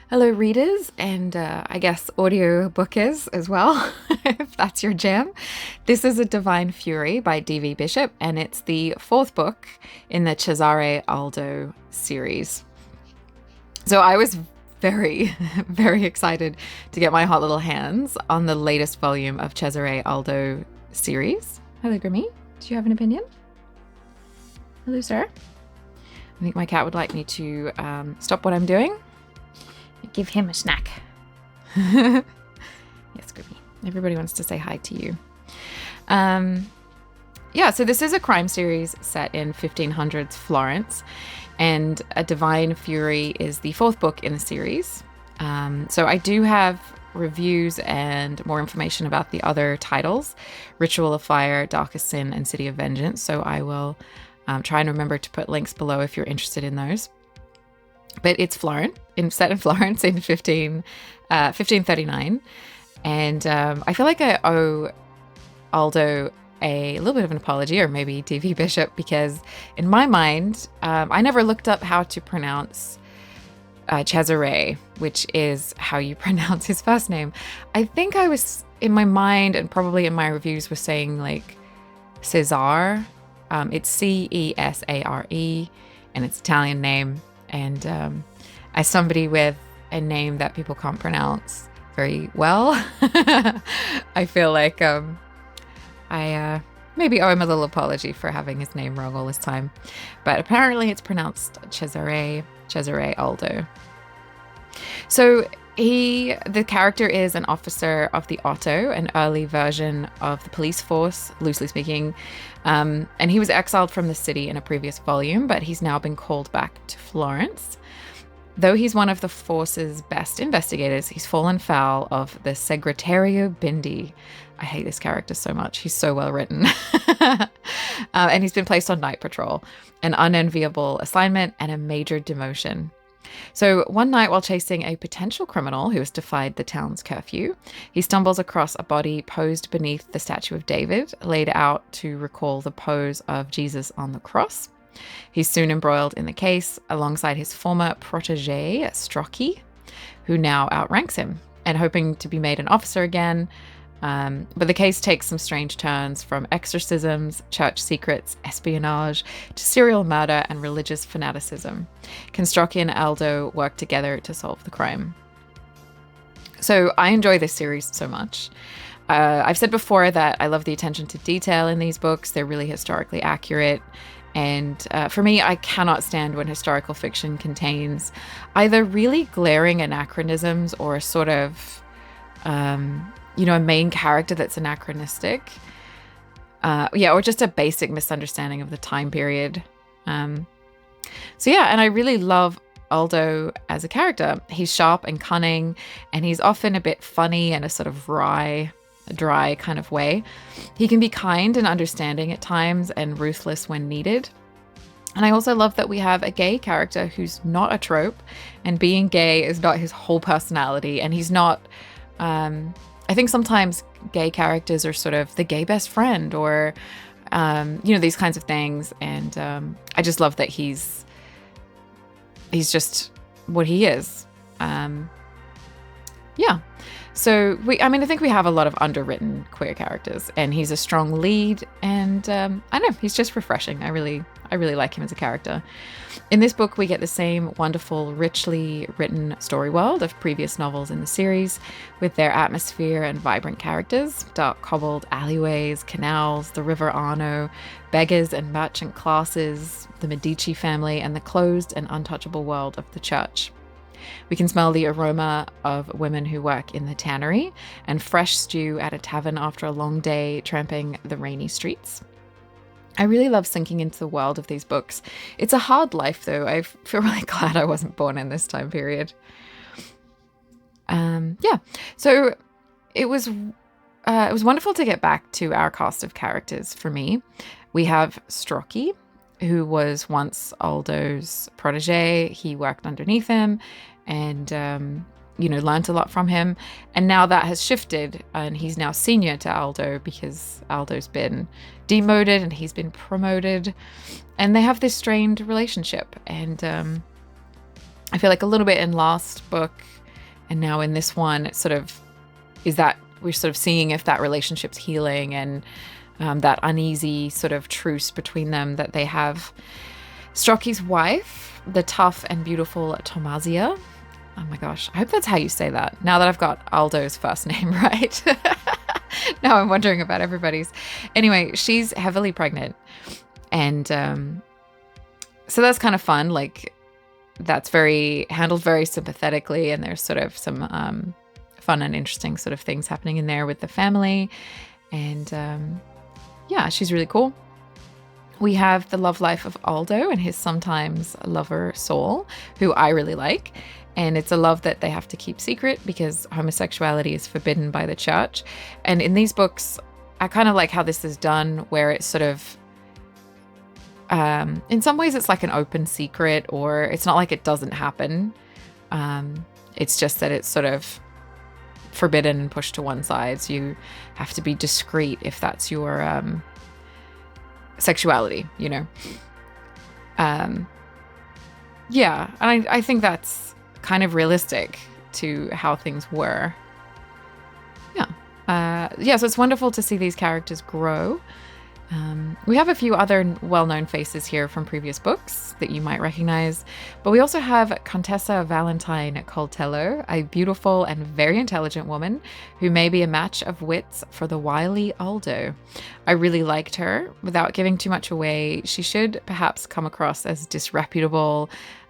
Hello, readers, and I guess audio bookers as well, if that's your jam. This is A Divine Fury by D.V. Bishop, and it's the fourth book in the Cesare Aldo series. So I was very, very excited to get my hot little hands on the latest volume of Cesare Aldo series. Hello, Grimmy. Do you have an opinion? Hello, sir. I think my cat would like me to stop what I'm doing. Give him a snack. Yes, Grimmy. Everybody wants to say hi to you. Yeah, so this is a crime series set in 1500s Florence, and A Divine Fury is the fourth book in the series. So I do have reviews and more information about the other titles, Ritual of Fire, Darkest Sin, and City of Vengeance. So I will try and remember to put links below if you're interested in those. But it's set in Florence in 1539. And I feel like I owe Aldo a little bit of an apology, or maybe D.V. Bishop, because in my mind, I never looked up how to pronounce Cesare, which is how you pronounce his first name. I think I was, in my mind, and probably in my reviews, was saying like Cesare. It's Cesare, and it's Italian name. And as somebody with a name that people can't pronounce very well, I feel like I maybe owe him a little apology for having his name wrong all this time. But apparently it's pronounced Cesare Aldo. So the character is an officer of the Otto, an early version of the police force, loosely speaking. And he was exiled from the city in a previous volume, but he's now been called back to Florence. Though he's one of the force's best investigators, he's fallen foul of the Segretario Bindi. I hate this character so much. He's so well written. And he's been placed on night patrol, an unenviable assignment and a major demotion. So one night, while chasing a potential criminal who has defied the town's curfew, he stumbles across a body posed beneath the statue of David, laid out to recall the pose of Jesus on the cross. He's soon embroiled in the case alongside his former protege, Strachey, who now outranks him, and hoping to be made an officer again. But the case takes some strange turns, from exorcisms, church secrets, espionage, to serial murder and religious fanaticism. Can Strachey and Aldo work together to solve the crime? So I enjoy this series so much. I've said before that I love the attention to detail in these books. They're really historically accurate. And for me, I cannot stand when historical fiction contains either really glaring anachronisms or a sort of a main character that's anachronistic. Or just a basic misunderstanding of the time period. And I really love Aldo as a character. He's sharp and cunning, and he's often a bit funny in a sort of dry kind of way. He can be kind and understanding at times and ruthless when needed. And I also love that we have a gay character who's not a trope, and being gay is not his whole personality, and he's not... I think sometimes gay characters are sort of the gay best friend, or, these kinds of things. And I just love that he's just what he is. So I think we have a lot of underwritten queer characters, and he's a strong lead, and I don't know, he's just refreshing. I really like him as a character. In this book, we get the same wonderful, richly written story world of previous novels in the series, with their atmosphere and vibrant characters, dark cobbled alleyways, canals, the River Arno, beggars and merchant classes, the Medici family, and the closed and untouchable world of the church. We can smell the aroma of women who work in the tannery and fresh stew at a tavern after a long day tramping the rainy streets. I really love sinking into the world of these books. It's a hard life, though. I feel really glad I wasn't born in this time period. So it was wonderful to get back to our cast of characters for me. We have Strachey, who was once Aldo's protege. He worked underneath him and, learned a lot from him. And now that has shifted, and he's now senior to Aldo because Aldo's been demoted and he's been promoted. And they have this strained relationship. And I feel like a little bit in last book and now in this one, it sort of is that we're sort of seeing if that relationship's healing and that uneasy sort of truce between them that they have. Strachey's wife, the tough and beautiful Tomasia. Oh my gosh, I hope that's how you say that. Now that I've got Aldo's first name right. Now I'm wondering about everybody's. Anyway, she's heavily pregnant. And so that's kind of fun. Like, that's handled very sympathetically. And there's sort of some fun and interesting sort of things happening in there with the family. And yeah, she's really cool. We have the love life of Aldo and his sometimes lover Saul, who I really like. And it's a love that they have to keep secret because homosexuality is forbidden by the church. And in these books, I kind of like how this is done, where it's sort of, in some ways it's like an open secret, or it's not like it doesn't happen. It's just that it's sort of forbidden and pushed to one side. So you have to be discreet if that's your sexuality, you know. Yeah, and I think that's kind of realistic to how things were. Yeah, so it's wonderful to see these characters grow. We have a few other well-known faces here from previous books that you might recognize, but we also have Contessa Valentine Coltello, a beautiful and very intelligent woman who may be a match of wits for the wily Aldo. I really liked her. Without giving too much away, she should perhaps come across as disreputable,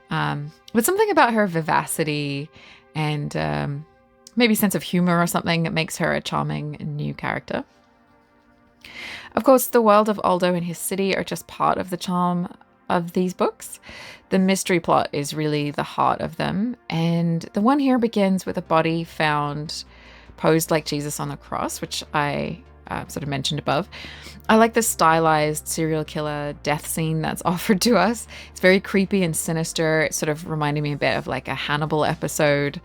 but something about her vivacity and maybe sense of humor or something that makes her a charming new character. Of course, the world of Aldo and his city are just part of the charm of these books. The mystery plot is really the heart of them, and the one here begins with a body found posed like Jesus on the cross, which I sort of mentioned above. I like the stylized serial killer death scene that's offered to us. It's very creepy and sinister. It sort of reminded me a bit of like a Hannibal episode.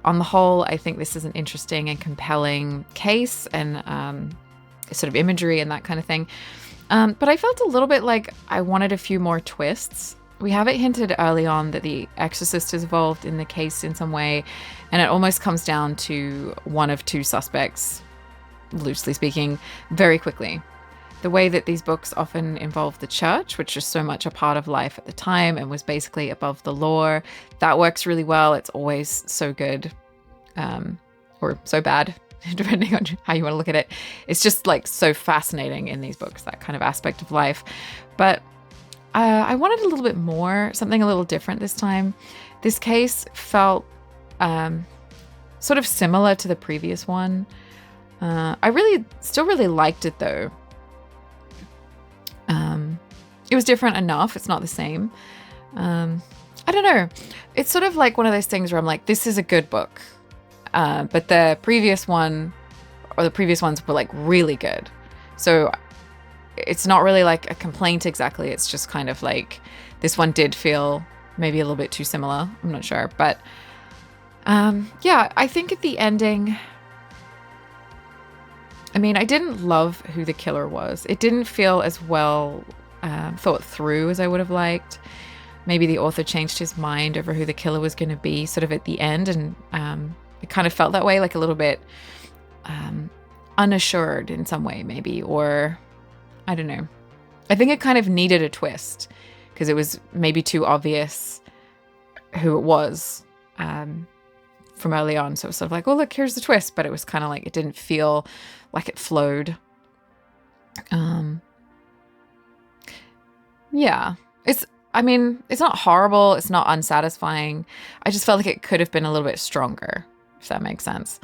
On the whole, I think this is an interesting and compelling case and sort of imagery and that kind of thing. But I felt a little bit like I wanted a few more twists. We have it hinted early on that the exorcist is involved in the case in some way, and it almost comes down to one of two suspects, loosely speaking, very quickly. The way that these books often involve the church, which is so much a part of life at the time and was basically above the law, that works really well. It's always so good, or so bad, depending on how you want to look at it. It's just like so fascinating in these books, that kind of aspect of life. But I wanted a little bit more, something a little different this time. This case felt sort of similar to the previous one. I still really liked it though. It was different enough. It's not the same. I don't know. It's sort of like one of those things where I'm like, this is a good book. But the previous one, or the previous ones, were like really good. So it's not really like a complaint exactly. It's just kind of like, this one did feel maybe a little bit too similar. I'm not sure. But yeah, I think at the ending, I mean, I didn't love who the killer was. It didn't feel as well thought through as I would have liked. Maybe the author changed his mind over who the killer was going to be sort of at the end, and it kind of felt that way, like a little bit unassured in some way, maybe, or I don't know. I think it kind of needed a twist because it was maybe too obvious who it was from early on. So it was sort of like, oh, look, here's the twist. But it was kind of like, it didn't feel like it flowed. Yeah, it's not horrible. It's not unsatisfying. I just felt like it could have been a little bit stronger, if that makes sense.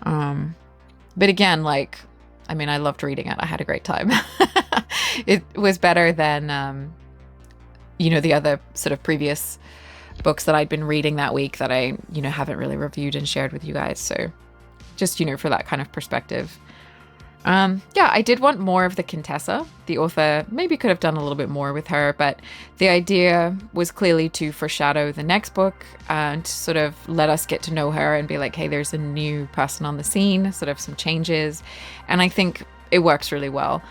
But again, like, I mean, I loved reading it. I had a great time. It was better than, the other sort of previous books that I'd been reading that week that I, haven't really reviewed and shared with you guys. So just, for that kind of perspective. Yeah, I did want more of the Contessa. The author maybe could have done a little bit more with her, but the idea was clearly to foreshadow the next book and to sort of let us get to know her and be like, hey, there's a new person on the scene, sort of some changes. And I think it works really well.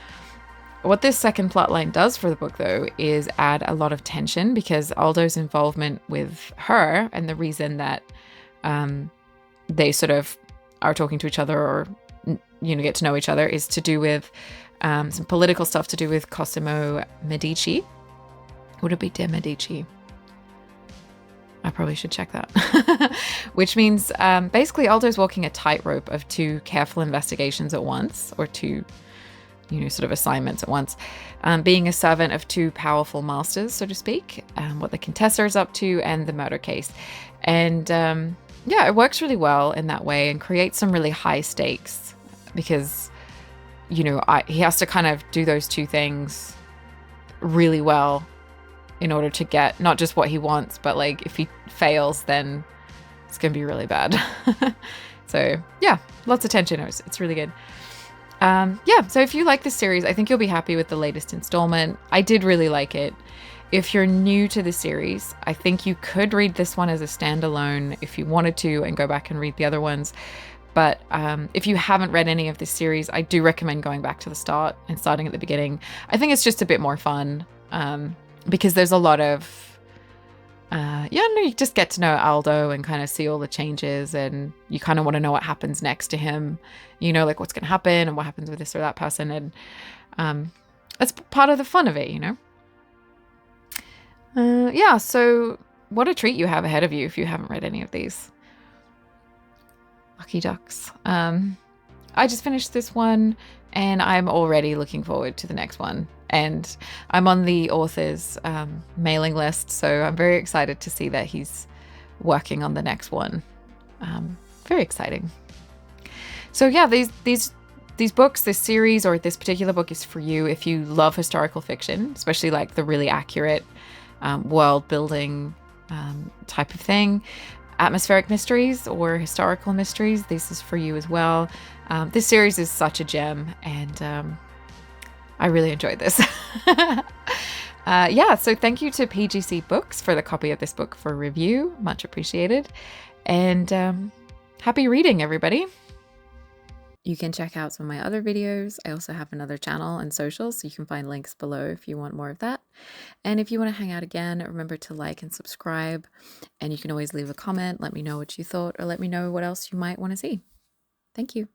What this second plot line does for the book, though, is add a lot of tension, because Aldo's involvement with her and the reason that they sort of are talking to each other, or get to know each other, is to do with some political stuff to do with Cosimo Medici. Would it be De Medici? I probably should check that. Which means basically Aldo's walking a tightrope of two careful investigations at once, or two, sort of assignments at once. Being a servant of two powerful masters, so to speak, what the Contessa is up to, and the murder case. And yeah, it works really well in that way and creates some really high stakes, because, he has to kind of do those two things really well in order to get not just what he wants, but like if he fails, then it's going to be really bad. So yeah, lots of tension. It's really good. Yeah, so if you like this series, I think you'll be happy with the latest installment. I did really like it. If you're new to the series, I think you could read this one as a standalone if you wanted to, and go back and read the other ones. But if you haven't read any of this series, I do recommend going back to the start and starting at the beginning. I think it's just a bit more fun, because there's a lot of you just get to know Aldo and kind of see all the changes, and you kind of want to know what happens next to him, like what's going to happen and what happens with this or that person. And that's part of the fun of it, yeah, so what a treat you have ahead of you if you haven't read any of these. Lucky ducks. I just finished this one and I'm already looking forward to the next one. And I'm on the author's mailing list, so I'm very excited to see that he's working on the next one. Very exciting. So yeah, these books, this series, or this particular book is for you if you love historical fiction, especially like the really accurate world building type of thing. Atmospheric mysteries or historical mysteries, this is for you as well. This series is such a gem, and I really enjoyed this. Yeah, so thank you to PGC Books for the copy of this book for review. Much appreciated. And happy reading, everybody. You can check out some of my other videos. I also have another channel and socials, so you can find links below if you want more of that. And if you want to hang out again, remember to like and subscribe. And you can always leave a comment, let me know what you thought, or let me know what else you might want to see. Thank you.